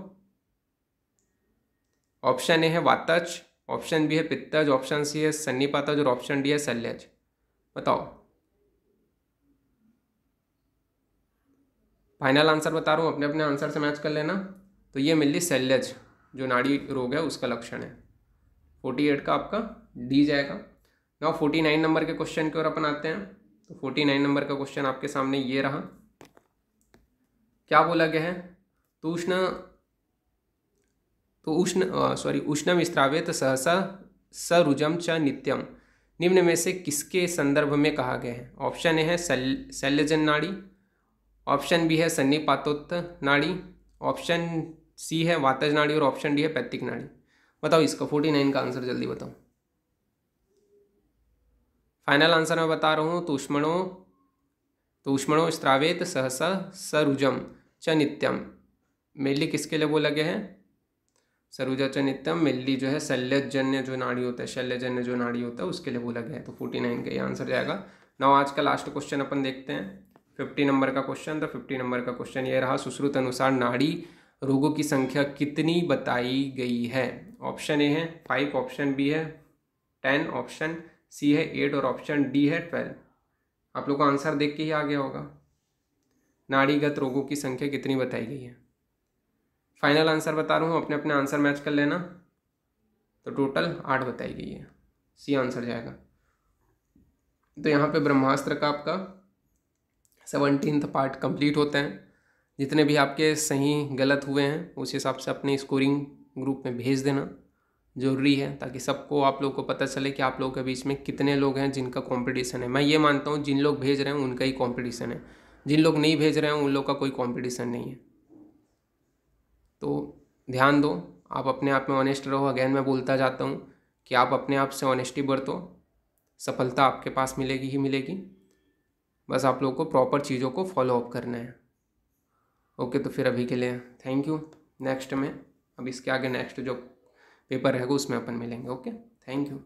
ऑप्शन ए है वातज, ऑप्शन बी है पित्तज, ऑप्शन सी है सन्निपातज और ऑप्शन डी है शल्यज। बताओ। फाइनल आंसर बता रहा हूँ, अपने अपने आंसर से मैच कर लेना। तो ये मिली शल्यज जो नाड़ी रोग है उसका लक्षण है। 48 का आपका डी जाएगा। नाउ 49 नंबर के क्वेश्चन की ओर अपन आते हैं। तो 49 नंबर का क्वेश्चन आपके सामने ये रहा। क्या बोला गया है? उष्णम स्त्रावेत सहसा सरुजम च नित्यम निम्न में से किसके संदर्भ में कहा गया है? ऑप्शन ए है शल्यजन नाड़ी, ऑप्शन बी है सन्निपातोत्त नाड़ी, ऑप्शन सी है वातज नाड़ी और ऑप्शन डी है पैत्तिक नाड़ी। बताओ इसका 49 का आंसर जल्दी बताओ। फाइनल आंसर मैं बता रहा हूँ। तो ऊष्मणो स्त्रावेत सहसा सरुजम च नित्यम मेनली किसके लिए बोला गया है? सरुजा च नित्यम मेनली जो है शल्यजन्य जो नाड़ी होता है, शल्यजन्य जो नाड़ी होता है उसके लिए बोला गया है। तो 49 का ये आंसर जाएगा। नाउ आज का लास्ट क्वेश्चन अपन देखते हैं 50 नंबर का क्वेश्चन। तो 50 नंबर का क्वेश्चन ये रहा। सुश्रुत अनुसार नाड़ी रोगों की संख्या कितनी बताई गई है? ऑप्शन ए है 5, ऑप्शन बी है 10, ऑप्शन सी है 8 और ऑप्शन डी है 12। आप लोग को आंसर देख के ही आ गया होगा। नाड़ीगत रोगों की संख्या कितनी बताई गई है? फाइनल आंसर बता रहा हूँ, अपने अपने आंसर मैच कर लेना। तो टोटल 8 बताई गई है। सी आंसर जाएगा। तो यहाँ पे ब्रह्मास्त्र का आपका 17th पार्ट कंप्लीट होता है। जितने भी आपके सही गलत हुए हैं उस हिसाब से अपने स्कोरिंग ग्रुप में भेज देना ज़रूरी है, ताकि सबको आप लोग को पता चले कि आप लोगों के बीच में कितने लोग हैं जिनका कंपटीशन है। मैं ये मानता हूँ जिन लोग भेज रहे हैं उनका ही कंपटीशन है, जिन लोग नहीं भेज रहे हैं उन लोग का कोई कंपटीशन नहीं है। तो ध्यान दो, आप अपने आप में ऑनेस्ट रहो। अगेन मैं बोलता जाता हूँ कि आप अपने आप से ऑनेस्टी बरतो, सफलता आपके पास मिलेगी ही मिलेगी। बस आप लोगों को प्रॉपर चीज़ों को फॉलो अप करना है। ओके, तो फिर अभी के लिए थैंक यू। नेक्स्ट में अब इसके आगे नेक्स्ट जो पेपर रहेगा उसमें अपन मिलेंगे। Okay, thank you.